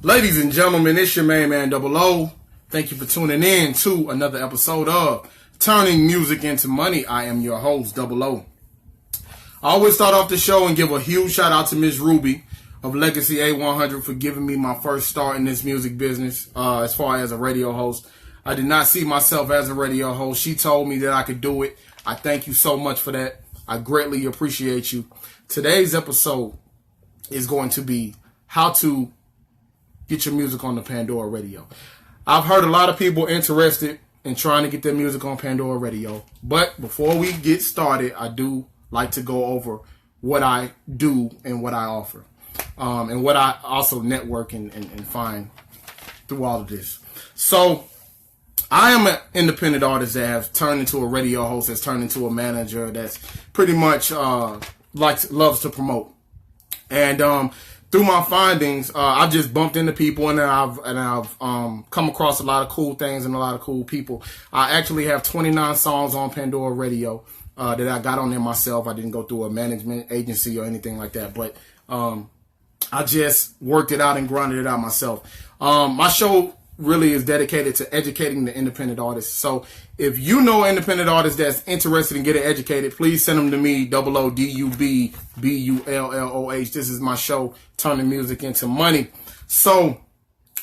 Ladies and gentlemen, it's your main man, Double O. Thank you for tuning in to another episode of Turning Music into Money. I am your host, Double O. I always start off the show and give a huge shout out to Miss Ruby of Legacy A100 for giving me my first start in this music business as far as a radio host. I did not see myself as a radio host. She told me that I could do it. I thank you so much for that. I greatly appreciate you. Today's episode is going to be how to get your music on the Pandora Radio. I've heard a lot of people interested in trying to get their music on Pandora Radio. But before we get started, I do like to go over what I do and what I offer. And what I also network and find through all of this. So I am an independent artist that has turned into a radio host, that's turned into a manager, that's pretty much loves to promote. And through my findings, I've just bumped into people, and I've come across a lot of cool things and a lot of cool people. I actually have 29 songs on Pandora Radio that I got on there myself. I didn't go through a management agency or anything like that, but I just worked it out and grinded it out myself. My show really is dedicated to educating the independent artists. So if you know an independent artist that's interested in getting educated, please send them to me, OODUBBULLOH. This is my show, Turning Music into Money. So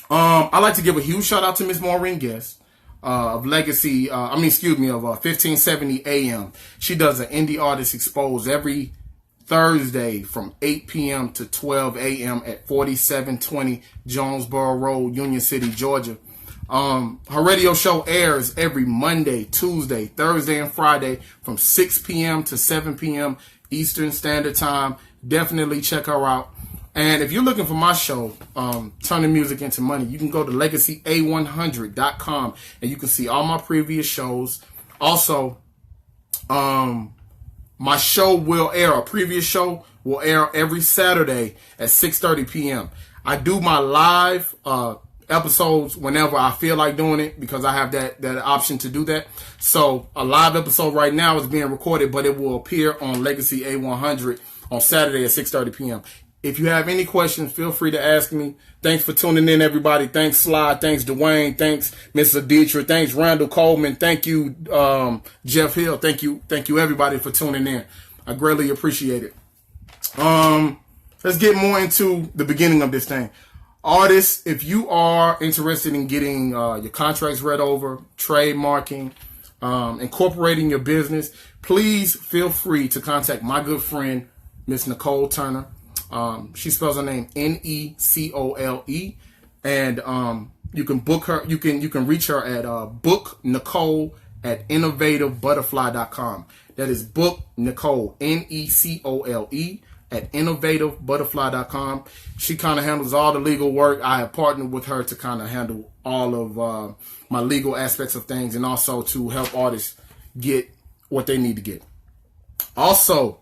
I'd like to give a huge shout out to Miss Maureen Guest of Legacy, of 1570 AM. She does an indie artist expose every Thursday from 8 p.m. to 12 a.m. at 4720 Jonesboro Road, Union City, Georgia. Her radio show airs every Monday, Tuesday, Thursday, and Friday from 6 p.m. to 7 p.m. Eastern Standard Time. Definitely check her out. And if you're looking for my show, Turning Music into Money, you can go to legacya100.com and you can see all my previous shows. Also, my show will air, a previous show will air every Saturday at 6:30 p.m. I do my live episodes whenever I feel like doing it because I have that option to do that. So a live episode right now is being recorded, but it will appear on Legacy A100 on Saturday at 6:30 p.m. If you have any questions, feel free to ask me. Thanks for tuning in, everybody. Thanks, Sly. Thanks, Dwayne. Thanks, Mr. Dietrich. Thanks, Randall Coleman. Thank you, Jeff Hill. Thank you, everybody, for tuning in. I greatly appreciate it. Let's get more into the beginning of this thing. Artists, if you are interested in getting your contracts read over, trademarking, incorporating your business, please feel free to contact my good friend, Miss Nicole Turner. She spells her name Necole, and you can book her. You can reach her at booknicole@innovativebutterfly.com. That is book Nicole, Necole, at innovativebutterfly.com. She kind of handles all the legal work. I have partnered with her to kind of handle all of my legal aspects of things, and also to help artists get what they need to get. Also,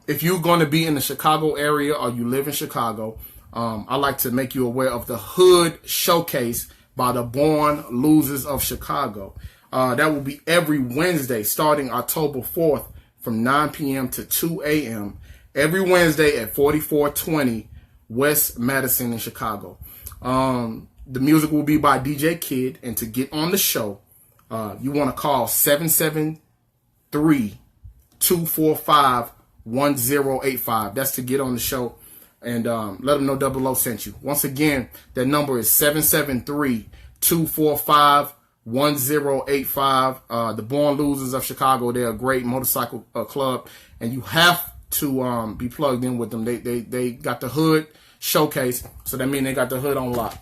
if you're going to be in the Chicago area or you live in Chicago, I'd like to make you aware of the Hood Showcase by the Born Losers of Chicago. That will be every Wednesday starting October 4th from 9 p.m. to 2 a.m. Every Wednesday at 4420 West Madison in Chicago. The music will be by DJ Kid, and to get on the show, you want to call 773-245-1085. That's to get on the show and let them know Double O sent you. Once again, that number is 773-245-1085. The Born Losers of Chicago, they're a great motorcycle club, and you have to be plugged in with them. They got the Hood Showcase, so that means they got the hood on lock.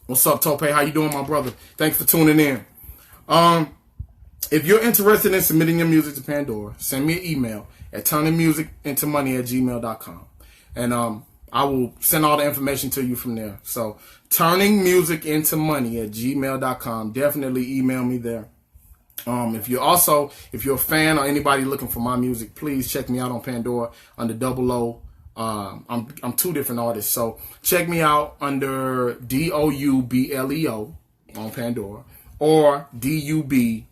What's up, Tope? How you doing, my brother? Thanks for tuning in. If you're interested in submitting your music to Pandora, send me an email at turningmusicintomoney@gmail.com. And I will send all the information to you from there. So turningmusicintomoney@gmail.com. Definitely email me there. If you're a fan or anybody looking for my music, please check me out on Pandora under Double O. I'm two different artists, so check me out under DOUBLEO on Pandora or DUBBULLOH.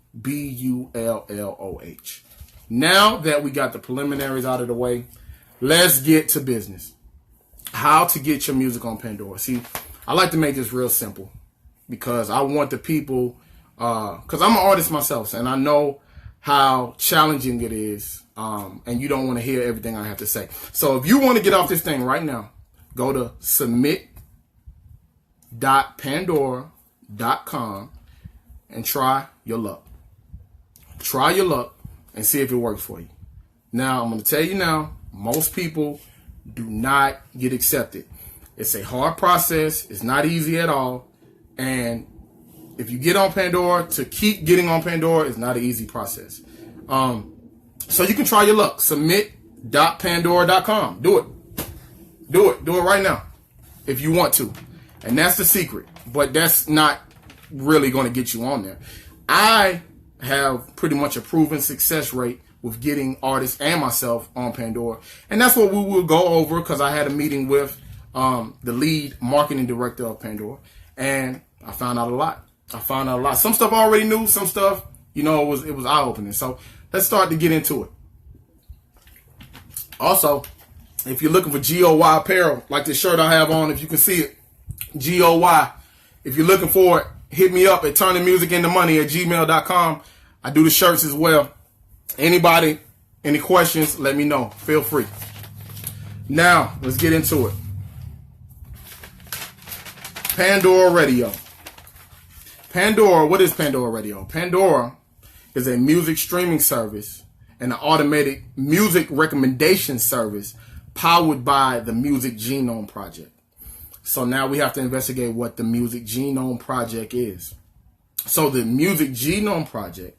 Now that we got the preliminaries out of the way, let's get to business. how to get your music on Pandora. See, I like to make this real simple because I want the people, because I'm an artist myself, and I know how challenging it is, and you don't want to hear everything I have to say. So if you want to get off this thing right now, go to submit.pandora.com and try your luck. Try your luck and see if it works for you. Now, I'm going to tell you now, most people do not get accepted. It's a hard process. It's not easy at all. And if you get on Pandora, to keep getting on Pandora is not an easy process. So you can try your luck. Submit.pandora.com. Do it. Do it right now if you want to. And that's the secret. But that's not really going to get you on there. I have pretty much a proven success rate with getting artists and myself on Pandora. And that's what we will go over, because I had a meeting with the lead marketing director of Pandora. And I found out a lot. Some stuff I already knew. Some stuff, it was eye-opening. So let's start to get into it. Also, if you're looking for G.O.Y apparel, like this shirt I have on, if you can see it, G.O.Y. If you're looking for it, hit me up at turningmusicintomoney@gmail.com. I do the shirts as well. Anybody, any questions, let me know. Feel free. Now, let's get into it. Pandora Radio. Pandora, what is Pandora Radio? Pandora is a music streaming service and an automated music recommendation service powered by the Music Genome Project. So now we have to investigate what the Music Genome Project is. So the Music Genome Project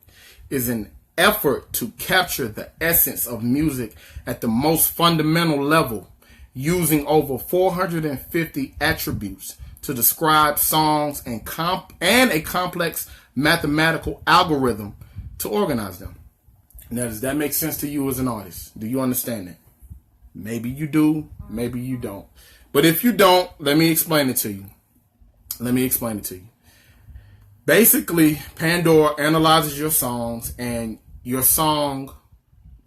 is an effort to capture the essence of music at the most fundamental level, using over 450 attributes to describe songs and a complex mathematical algorithm to organize them. Now, does that make sense to you as an artist? Do you understand that? Maybe you do, maybe you don't. But if you don't, let me explain it to you. Basically, Pandora analyzes your songs, and your song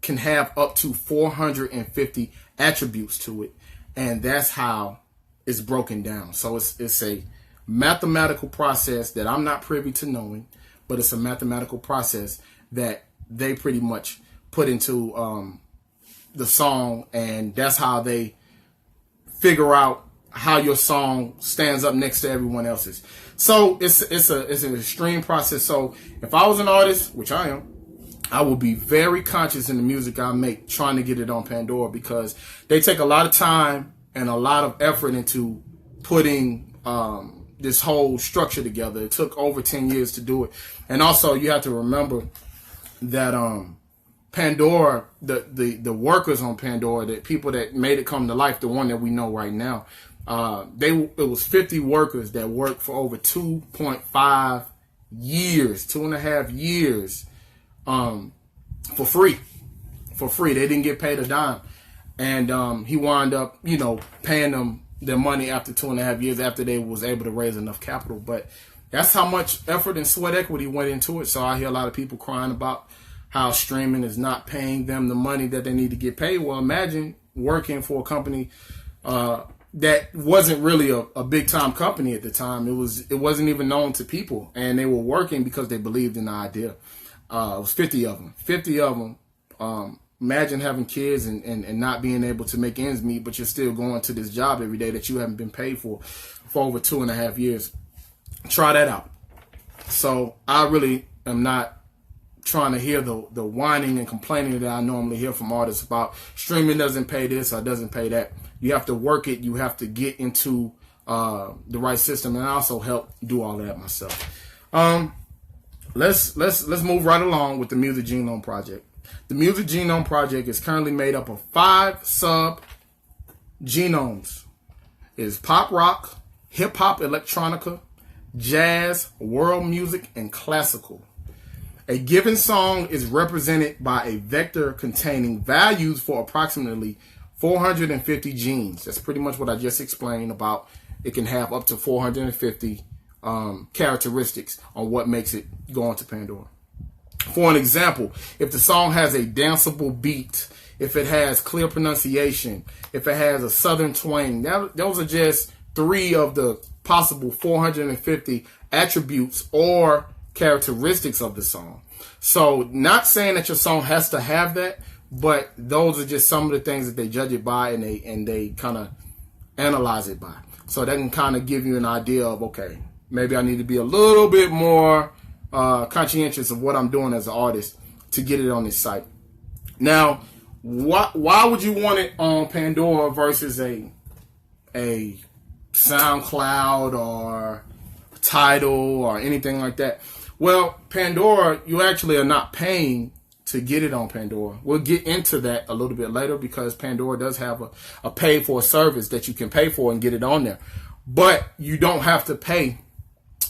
can have up to 450 attributes to it. And that's how it's broken down. So it's a mathematical process that I'm not privy to knowing, but it's a mathematical process that they pretty much put into the song, and that's how they figure out how your song stands up next to everyone else's. So it's an extreme process. So if I was an artist, which I am, I will be very conscious in the music I make trying to get it on Pandora, because they take a lot of time and a lot of effort into putting this whole structure together. It took over 10 years to do it. And also you have to remember that Pandora, the workers on Pandora, the people that made it come to life, the one that we know right now, it was 50 workers that worked for over 2.5 years, 2.5 years, for free. They didn't get paid a dime. And he wound up, paying them their money after 2.5 years after they was able to raise enough capital. But that's how much effort and sweat equity went into it. So I hear a lot of people crying about how streaming is not paying them the money that they need to get paid. Well, imagine working for a company that wasn't really a big time company at the time. It wasn't even known to people, and they were working because they believed in the idea. It was 50 of them. 50 of them. Imagine having kids and not being able to make ends meet, but you're still going to this job every day that you haven't been paid for over 2.5 years. Try that out. So I really am not trying to hear the whining and complaining that I normally hear from artists about streaming doesn't pay this or doesn't pay that. You have to work it. You have to get into the right system, and I also help do all that myself. Let's move right along with the Music Genome Project. The Music Genome Project is currently made up of 5 sub-genomes. It is pop rock, hip-hop electronica, jazz, world music, and classical. A given song is represented by a vector containing values for approximately 450 genes. That's pretty much what I just explained about. It can have up to 450 characteristics on what makes it go onto Pandora. For an example, if the song has a danceable beat, if it has clear pronunciation, if it has a southern twang. Those are just 3 of the possible 450 attributes or characteristics of the song. So not saying that your song has to have that, but those are just some of the things that they judge it by, and they kind of analyze it by. So that can kind of give you an idea of, okay, maybe I need to be a little bit more conscientious of what I'm doing as an artist to get it on this site. Now, why would you want it on Pandora versus a SoundCloud or Tidal or anything like that? Well, Pandora, you actually are not paying to get it on Pandora. We'll get into that a little bit later, because Pandora does have a pay for a service that you can pay for and get it on there. But you don't have to pay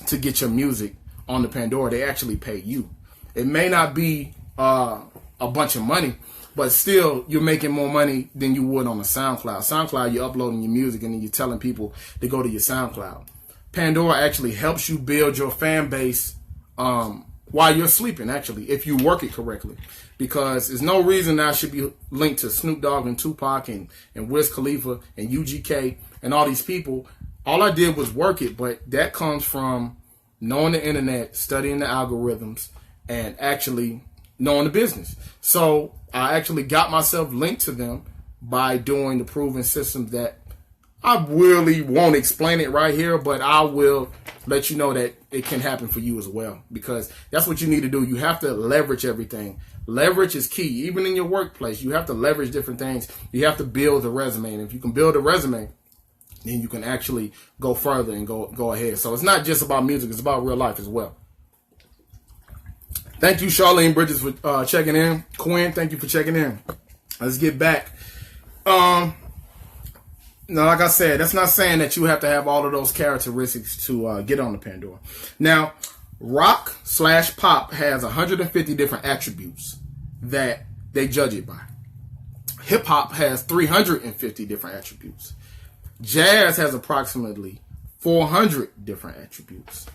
to get your music on the Pandora. They actually pay you. It may not be a bunch of money, but still you're making more money than you would on a SoundCloud. SoundCloud, you're uploading your music and then you're telling people to go to your SoundCloud. Pandora actually helps you build your fan base while you're sleeping, actually, if you work it correctly. Because there's no reason I should be linked to Snoop Dogg and Tupac and Wiz Khalifa and UGK and all these people. All I did was work it, but that comes from knowing the internet, studying the algorithms, and actually knowing the business. So I actually got myself linked to them by doing the proven systems that I really won't explain it right here, but I will let you know that it can happen for you as well, because that's what you need to do. You have to leverage everything. Leverage is key. Even in your workplace, you have to leverage different things. You have to build a resume. And if you can build a resume, then you can actually go further and go ahead. So it's not just about music. It's about real life as well. Thank you, Charlene Bridges, for checking in. Quinn, thank you for checking in. Let's get back. Now, like I said, that's not saying that you have to have all of those characteristics to get on the Pandora. Now, rock/pop has 150 different attributes that they judge it by. Hip hop has 350 different attributes. Jazz has approximately 400 different attributes.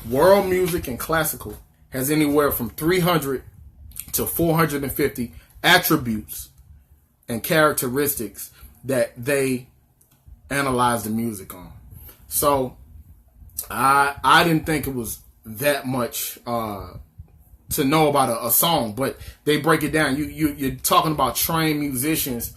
World music and classical has anywhere from 300 to 450 attributes and characteristics that they analyze the music on. So I didn't think it was that much to know about a song, but they break it down. You're talking about trained musicians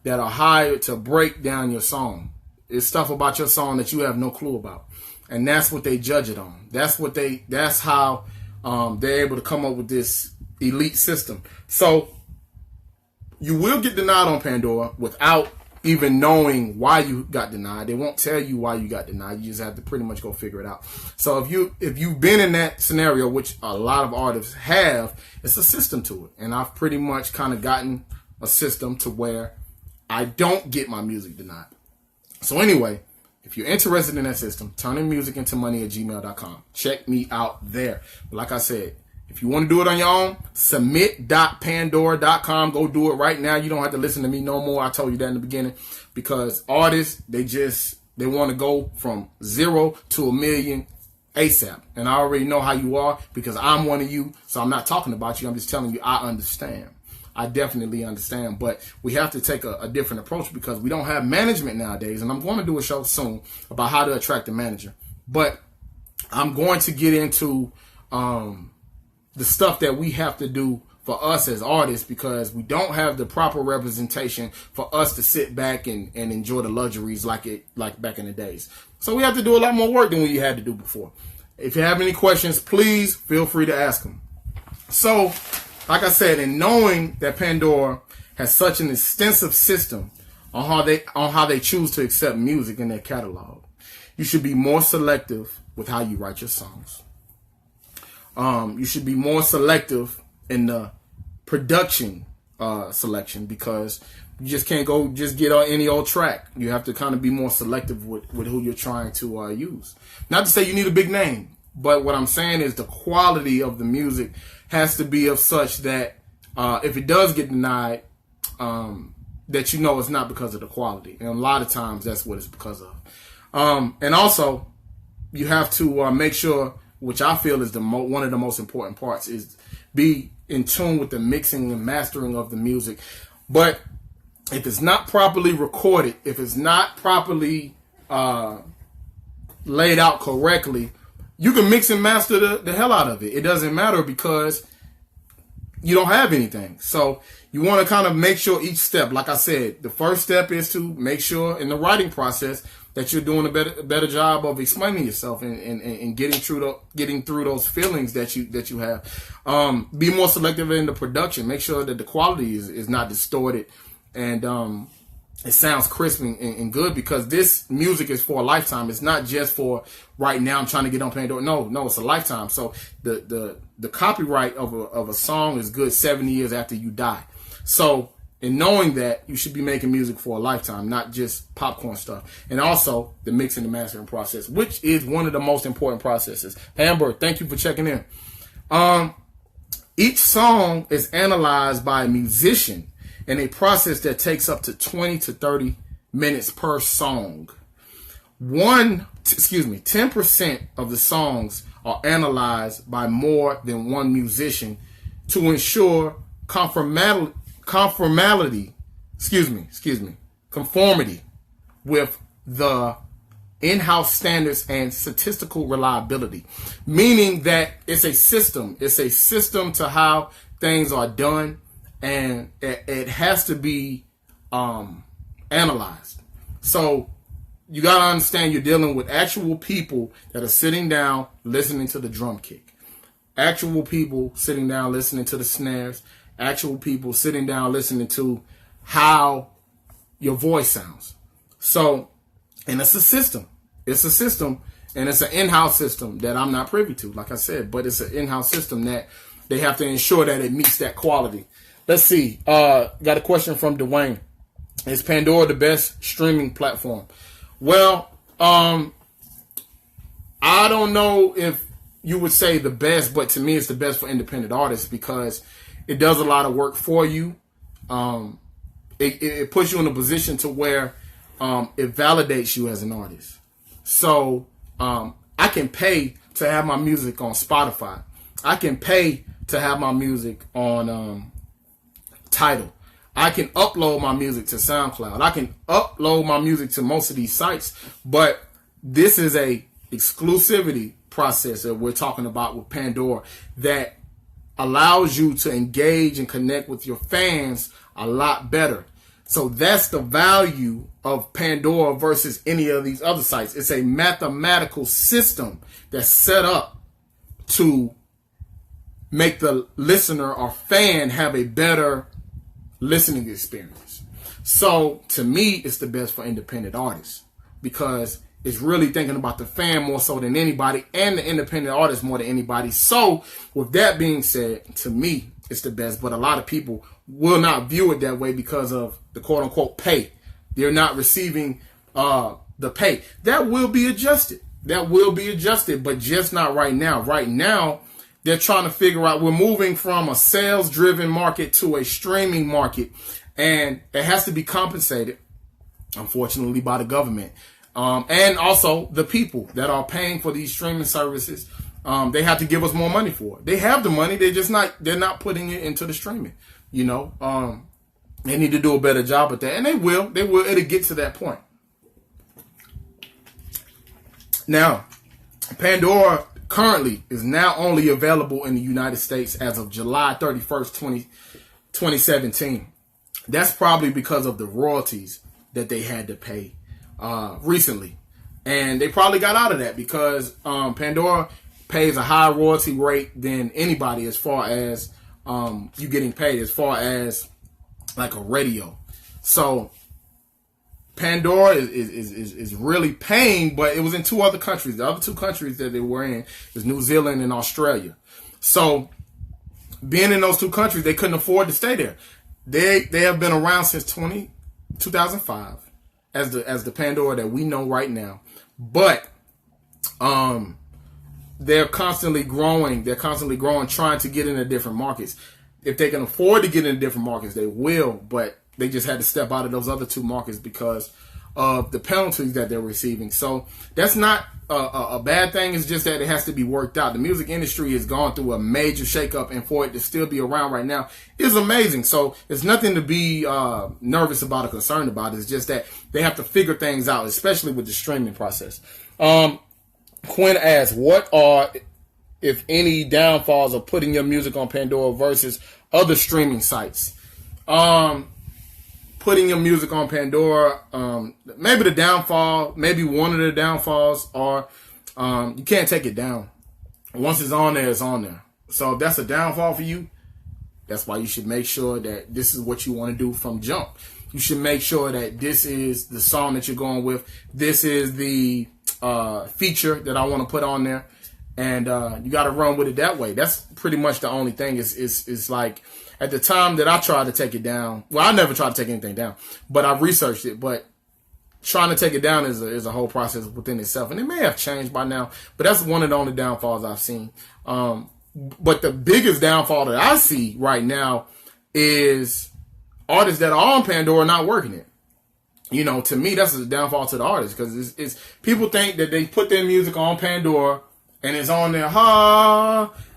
that are hired to break down your song. It's stuff about your song that you have no clue about, and that's what they judge it on. That's how they're able to come up with this elite system. So you will get denied on Pandora without even knowing why you got denied. They won't tell you why you got denied. You just have to pretty much go figure it out. So if you've been in that scenario, which a lot of artists have, it's a system to it. And I've pretty much kind of gotten a system to where I don't get my music denied. So anyway, if you're interested in that system, turningmusicintomoney@gmail.com. Check me out there. But like I said, if you want to do it on your own, submit.pandora.com. Go do it right now. You don't have to listen to me no more. I told you that in the beginning, because artists, they want to go from 0 to 1 million ASAP. And I already know how you are, because I'm one of you. So I'm not talking about you. I'm just telling you I understand. I definitely understand. But we have to take a different approach, because we don't have management nowadays. And I'm going to do a show soon about how to attract a manager. But I'm going to get into the stuff that we have to do for us as artists, because we don't have the proper representation for us to sit back and enjoy the luxuries like back in the days. So we have to do a lot more work than we had to do before. If you have any questions, please feel free to ask them. So, like I said, in knowing that Pandora has such an extensive system on how they choose to accept music in their catalog, you should be more selective with how you write your songs. You should be more selective in the production selection, because you just can't get on any old track. You have to kind of be more selective with who you're trying to use. Not to say you need a big name, but what I'm saying is the quality of the music has to be of such that if it does get denied, that you know it's not because of the quality. And a lot of times that's what it's because of. And also, you have to make sure, which I feel is one of the most important parts, is be in tune with the mixing and mastering of the music. But if it's not properly recorded, if it's not properly laid out correctly, you can mix and master the hell out of it. It doesn't matter because you don't have anything. So you want to kind of make sure each step, like I said, the first step is to make sure in the writing process that you're doing a better job of explaining yourself and getting through those feelings that you have. Be more selective in the production. Make sure that the quality is not distorted and it sounds crisp and good, because this music is for a lifetime. It's not just for right now. I'm trying to get on Pandora. No, it's a lifetime. So the copyright of a song is good 70 years after you die. So in knowing that, you should be making music for a lifetime, not just popcorn stuff. And also the mixing and mastering process, which is one of the most important processes. Amber, thank you for checking in. Each song is analyzed by a musician in a process that takes up to 20 to 30 minutes per song. 10% of the songs are analyzed by more than one musician to ensure conformity with the in-house standards and statistical reliability. Meaning that it's a system. It's a system to how things are done. And it has to be analyzed. So you got to understand you're dealing with actual people that are sitting down listening to the drum kick. Actual people sitting down listening to the snares. Actual people sitting down listening to how your voice sounds. So, and it's a system. It's a system, and it's an in-house system that I'm not privy to, like I said. But it's an in-house system that they have to ensure that it meets that quality. Let's see. Got a question from Dwayne. Is Pandora the best streaming platform? Well, I don't know if you would say the best, but to me it's the best for independent artists because it does a lot of work for you. It puts you in a position to where it validates you as an artist. So I can pay to have my music on Spotify. I can pay to have my music on Tidal. I can upload my music to SoundCloud. I can upload my music to most of these sites, but this is a exclusivity process that we're talking about with Pandora that allows you to engage and connect with your fans a lot better. So that's the value of Pandora versus any of these other sites. It's a mathematical system that's set up to make the listener or fan have a better listening experience. So to me, it's the best for independent artists because it's really thinking about the fan more so than anybody and the independent artist more than anybody. So with that being said, to me, it's the best. But a lot of people will not view it that way because of the quote unquote pay. They're not receiving the pay. That will be adjusted. But just not right now. Right now, they're trying to figure out, we're moving from a sales-driven market to a streaming market, and it has to be compensated, unfortunately, by the government. And also the people that are paying for these streaming services, they have to give us more money for it. They have the money, they're not putting it into the streaming. You know, they need to do a better job at that, and they will. It'll get to that point. Now, Pandora currently is now only available in the United States as of July 31st, 2017. That's probably because of the royalties that they had to pay recently. And they probably got out of that because Pandora pays a higher royalty rate than anybody as far as you getting paid, as far as like a radio. So Pandora is really paying, but it was in two other countries. The other two countries that they were in is New Zealand and Australia. So being in those two countries, they couldn't afford to stay there. They have been around since 2005 as the Pandora that we know right now. But they're constantly growing. They're constantly growing, trying to get into different markets. If they can afford to get into different markets, they will, but they just had to step out of those other two markets because of the penalties that they're receiving. So that's not a bad thing. It's just that it has to be worked out. The music industry has gone through a major shakeup, and for it to still be around right now is amazing. So it's nothing to be nervous about or concerned about. It's just that they have to figure things out, especially with the streaming process. Quinn asks, what are, if any, downfalls of putting your music on Pandora versus other streaming sites? Putting your music on Pandora, maybe the downfall, maybe one of the downfalls are you can't take it down. Once it's on there, it's on there. So if that's a downfall for you, that's why you should make sure that this is what you want to do from jump. You should make sure that this is the song that you're going with. This is the feature that I want to put on there. And you got to run with it that way. That's pretty much the only thing. It's like, at the time that I tried to take it down, well, I never tried to take anything down, but I researched it. But trying to take it down is a whole process within itself. And it may have changed by now, but that's one of the only downfalls I've seen. But the biggest downfall that I see right now is artists that are on Pandora not working it. You know, to me, that's a downfall to the artist, because it's people think that they put their music on Pandora and it's on there,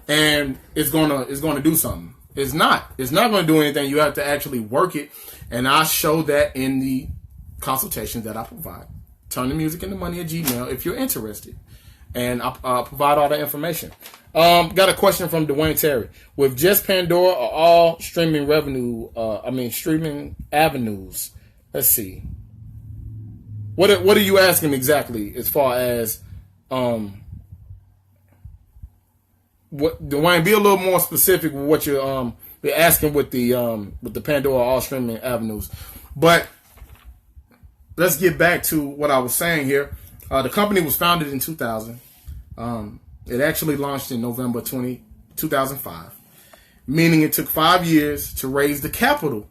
and it's gonna do something. It's not. It's not going to do anything. You have to actually work it. And I show that in the consultations that I provide. Turningmusicintomoney at Gmail if you're interested. And I provide all the information. Got a question from Dwayne Terry. With just Pandora or all streaming streaming avenues? Let's see. What are you asking exactly as far as what, Dwayne, be a little more specific with what you're asking with the Pandora all streaming avenues. But let's get back to what I was saying here. The company was founded in 2000. It actually launched in November 2005, meaning it took 5 years to raise the capital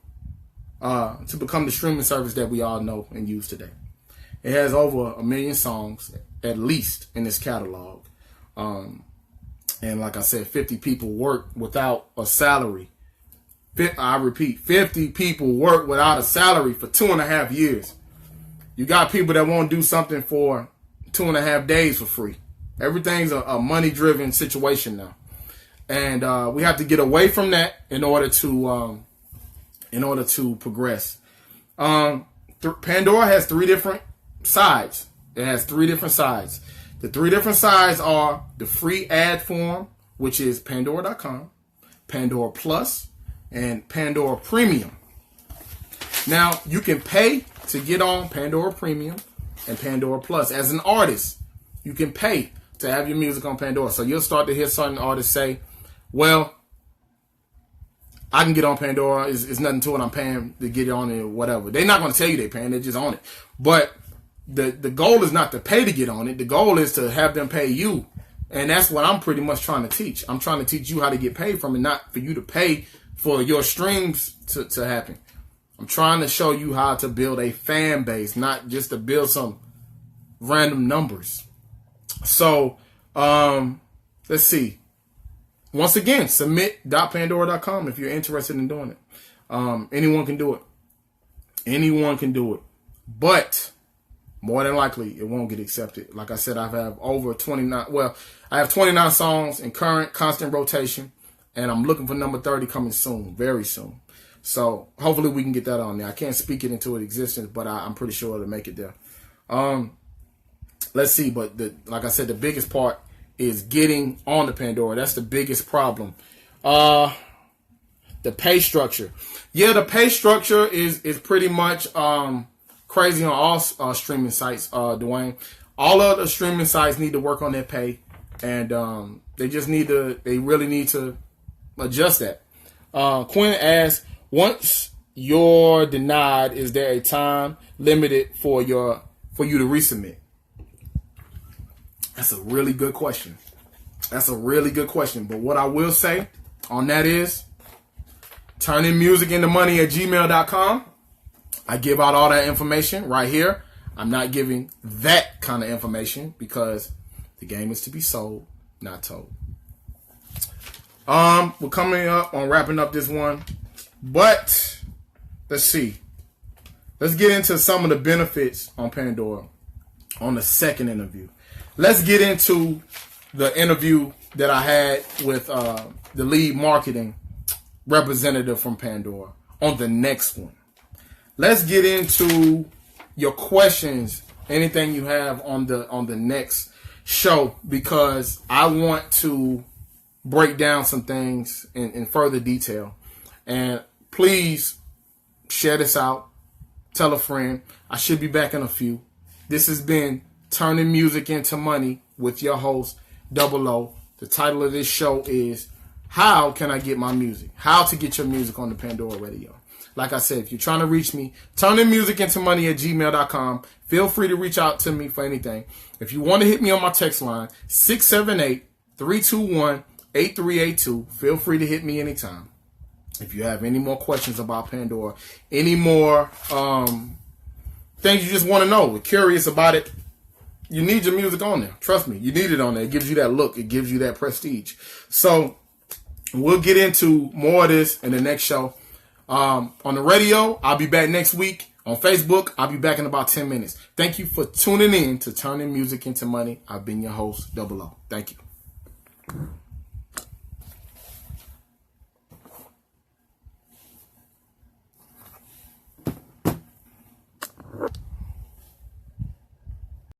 to become the streaming service that we all know and use today. It has over 1 million songs, at least, in its catalog. And like I said, 50 people work without a salary. I repeat, 50 people work without a salary for 2.5 years. You got people that won't do something for 2.5 days for free. Everything's a money-driven situation now. And we have to get away from that in order to progress. Pandora has 3 different sides. It has 3 different sides. The 3 different sides are the free ad form, which is Pandora.com, Pandora Plus, and Pandora Premium. Now, you can pay to get on Pandora Premium and Pandora Plus. As an artist, you can pay to have your music on Pandora. So you'll start to hear certain artists say, well, I can get on Pandora. It's nothing to it. I'm paying to get on it or whatever. They're not going to tell you they're paying. They're just on it. But the goal is not to pay to get on it. The goal is to have them pay you. And that's what I'm pretty much trying to teach. I'm trying to teach you how to get paid from it, not for you to pay for your streams to happen. I'm trying to show you how to build a fan base, not just to build some random numbers. So, let's see. Once again, submit.pandora.com if you're interested in doing it. Anyone can do it. Anyone can do it. But more than likely, it won't get accepted. Like I said, I have over 29. Well, I have 29 songs in current constant rotation, and I'm looking for number 30 coming soon, very soon. So hopefully we can get that on there. I can't speak it into existence, but I'm pretty sure it'll make it there. Let's see. But like I said, the biggest part is getting on the Pandora. That's the biggest problem. The pay structure. Yeah, the pay structure is pretty much crazy on all streaming sites, Dwayne. All of the streaming sites need to work on their pay, and they really need to adjust that. Quinn asks, once you're denied, is there a time limited for you to resubmit? That's a really good question. But what I will say on that is Turningmusicintomoney at gmail.com. I give out all that information right here. I'm not giving that kind of information because the game is to be sold, not told. We're coming up on wrapping up this one, but let's see. let's get into some of the benefits on Pandora on the second interview. Let's get into the interview that I had with the lead marketing representative from Pandora on the next one. Let's get into your questions, anything you have on the next show, because I want to break down some things in further detail. And please share this out. Tell a friend. I should be back in a few. This has been Turning Music into Money with your host, O. The title of this show is How Can I Get My Music? How to get your music on the Pandora Radio. Like I said, if you're trying to reach me, turningmusicintomoney@gmail.com. Feel free to reach out to me for anything. If you want to hit me on my text line, 678-321-8382. Feel free to hit me anytime. If you have any more questions about Pandora, any more things you just want to know, we're curious about it, you need your music on there. Trust me, you need it on there. It gives you that look. It gives you that prestige. So we'll get into more of this in the next show. On the radio, I'll be back next week. On Facebook, I'll be back in about 10 minutes. Thank you for tuning in to Turning Music into Money. I've been your host, O. Thank you.